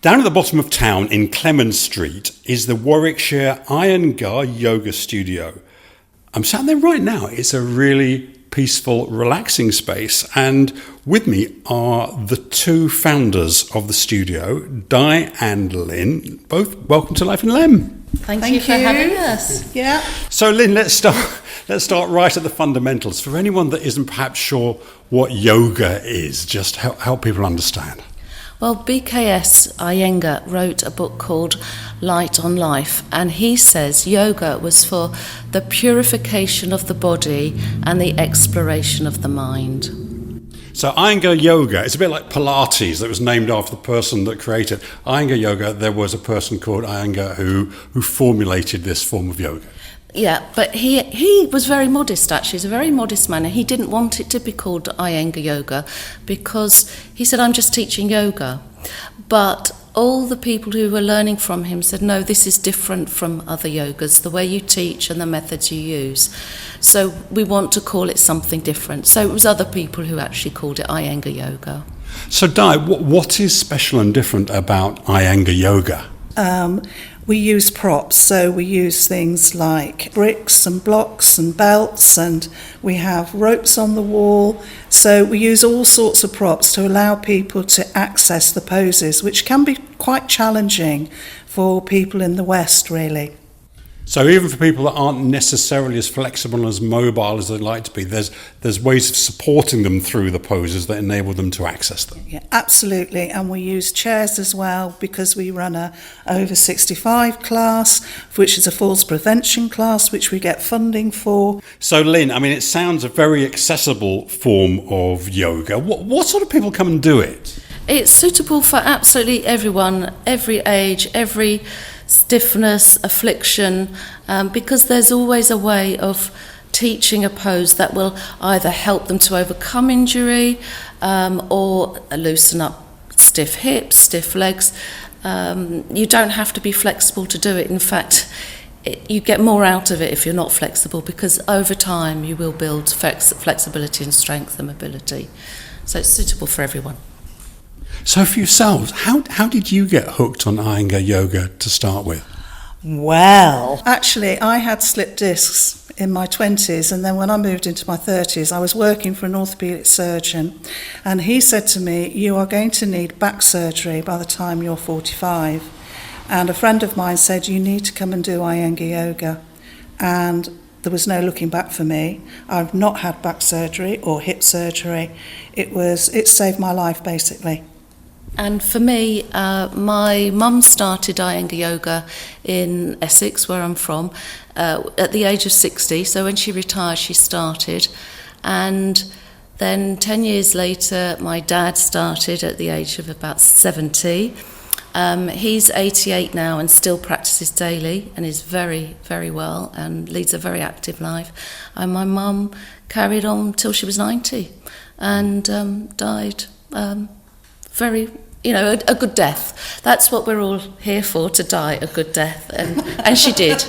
Down at the bottom of town in Clemens Street is the Warwickshire Iyengar Yoga studio. I'm sat there right now. It's a really peaceful, relaxing space. And with me are the two founders of the studio, Di and Lynne. Both welcome to Life in Lem. Thank you for having us. Yeah. So Lynne, let's start right at the fundamentals. For anyone that isn't perhaps sure what yoga is, just help people understand. Well, BKS Iyengar wrote a book called Light on Life, and he says yoga was for the purification of the body and the exploration of the mind. So Iyengar Yoga, it's a bit like Pilates that was named after the person that created Iyengar Yoga. There was a person called Iyengar who formulated this form of yoga. Yeah, but he was very modest, actually. He's a very modest man. He didn't want it to be called Iyengar Yoga because he said, I'm just teaching yoga. But all the people who were learning from him said, no, this is different from other yogas, the way you teach and the methods you use. So we want to call it something different. So it was other people who actually called it Iyengar Yoga. So Di, what is special and different about Iyengar Yoga? We use props, so we use things like bricks and blocks and belts, and we have ropes on the wall. So we use all sorts of props to allow people to access the poses, which can be quite challenging for people in the West, really. So even for people that aren't necessarily as flexible and as mobile as they'd like to be, there's ways of supporting them through the poses that enable them to access them. Yeah, absolutely. And we use chairs as well because we run a over 65 class, which is a falls prevention class, which we get funding for. So Lynne, I mean, it sounds a very accessible form of yoga. What sort of people come and do it? It's suitable for absolutely everyone, every age, every stiffness, affliction, because there's always a way of teaching a pose that will either help them to overcome injury or loosen up stiff hips, stiff legs. You don't have to be flexible to do it. In fact, you get more out of it if you're not flexible, because over time you will build flexibility and strength and mobility. So it's suitable for everyone. So for yourselves, how did you get hooked on Iyengar Yoga to start with? Well, actually, I had slipped discs in my 20s, and then when I moved into my 30s, I was working for an orthopaedic surgeon, and he said to me, you are going to need back surgery by the time you're 45. And a friend of mine said, you need to come and do Iyengar Yoga. And there was no looking back for me. I've not had back surgery or hip surgery. It saved my life, basically. And for me, my mum started Iyengar Yoga in Essex, where I'm from, at the age of 60. So when she retired, she started. And then 10 years later, my dad started at the age of about 70. He's 88 now and still practices daily and is very, very well and leads a very active life. And my mum carried on till she was 90 and died a good death. That's what we're all here for, to die a good death. And she did.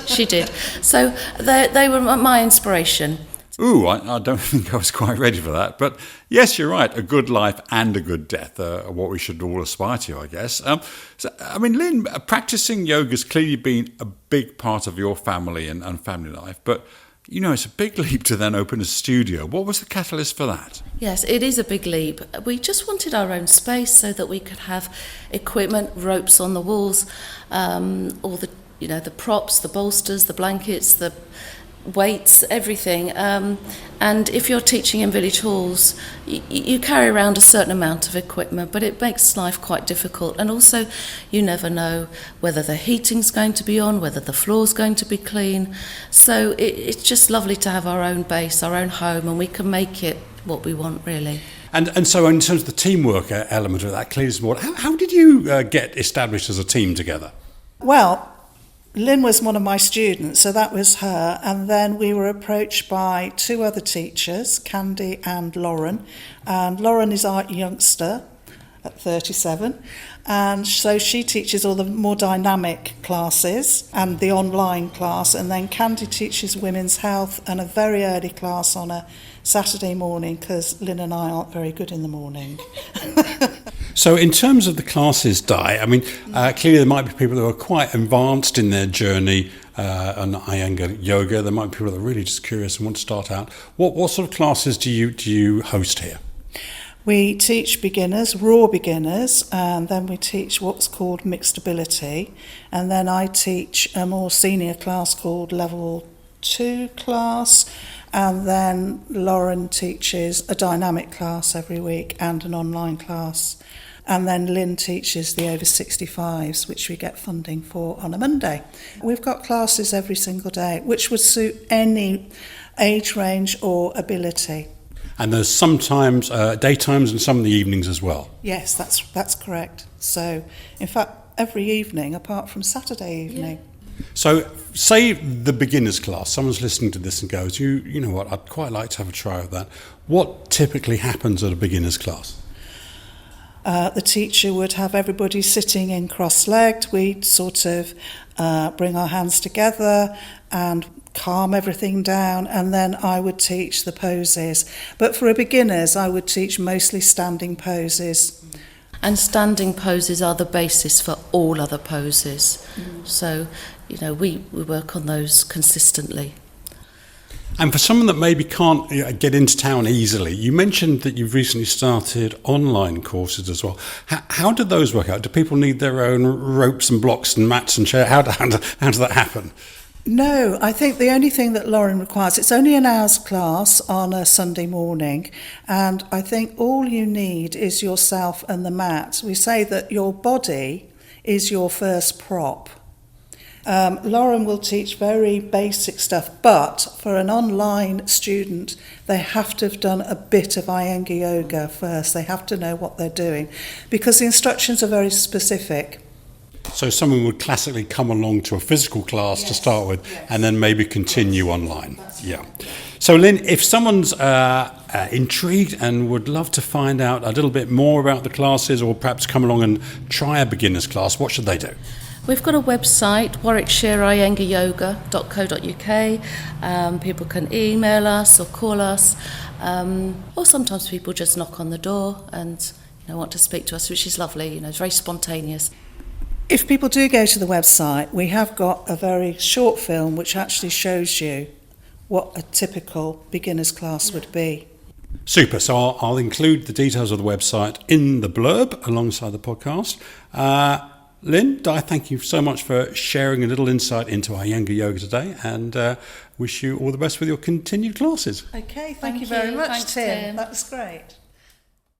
So they were my inspiration. Ooh, I don't think I was quite ready for that. But yes, you're right. A good life and a good death are what we should all aspire to, I guess. Lynne, practicing yoga has clearly been a big part of your family and family life. But, you know, it's a big leap to then open a studio. What was the catalyst for that? Yes, it is a big leap. We just wanted our own space so that we could have equipment, ropes on the walls, all the props, the bolsters, the blankets, the weights, everything. And if you're teaching in village halls, you carry around a certain amount of equipment, but it makes life quite difficult. And also, you never know whether the heating's going to be on, whether the floor's going to be clean. So it's just lovely to have our own base, our own home, and we can make it what we want, really. And so in terms of the teamwork element of that, clearly, how did you get established as a team together? Well, Lynne was one of my students, so that was her. And then we were approached by two other teachers, Candy and Lauren. And Lauren is our youngster. at 37. And so she teaches all the more dynamic classes and the online class. And then Candy teaches women's health and a very early class on a Saturday morning, because Lynn and I aren't very good in the morning. So in terms of the classes, Di, I mean, clearly there might be people who are quite advanced in their journey on Iyengar Yoga. There might be people that are really just curious and want to start out. What sort of classes do you host here? We teach beginners, raw beginners, and then we teach what's called mixed ability. And then I teach a more senior class called level 2 class. And then Lauren teaches a dynamic class every week and an online class. And then Lynn teaches the over 65s, which we get funding for on a Monday. We've got classes every single day, which would suit any age range or ability. And there's sometimes daytimes and some in the evenings as well. Yes, that's correct. So, in fact, every evening apart from Saturday evening. Yeah. So, say the beginners class, someone's listening to this and goes, you know what, I'd quite like to have a try of that. What typically happens at a beginners class? The teacher would have everybody sitting in cross-legged. We'd sort of bring our hands together and calm everything down, and then I would teach the poses. But for beginners, I would teach mostly standing poses. And standing poses are the basis for all other poses. So, we work on those consistently. And for someone that maybe can't get into town easily, you mentioned that you've recently started online courses as well. How do those work out? Do people need their own ropes and blocks and mats and chairs? How does that happen? No, I think the only thing that Lauren requires, it's only an hour's class on a Sunday morning, and I think all you need is yourself and the mat. We say that your body is your first prop. Lauren will teach very basic stuff, but for an online student, they have to have done a bit of Iyengar Yoga first. They have to know what they're doing, because the instructions are very specific. So someone would classically come along to a physical class to start with, and then maybe continue online. Yeah. So Lynn, if someone's intrigued and would love to find out a little bit more about the classes, or perhaps come along and try a beginner's class, what should they do? We've got a website, warwickshire.iyengaryoga.co.uk. People can email us or call us, or sometimes people just knock on the door and want to speak to us, which is lovely. It's very spontaneous. If people do go to the website, we have got a very short film which actually shows you what a typical beginner's class would be. Super. So I'll include the details of the website in the blurb alongside the podcast. Lynn, Di, thank you so much for sharing a little insight into Iyengar Yoga today, and wish you all the best with your continued classes. Okay, thank you very much, Thanks, Tim. Tim. That was great.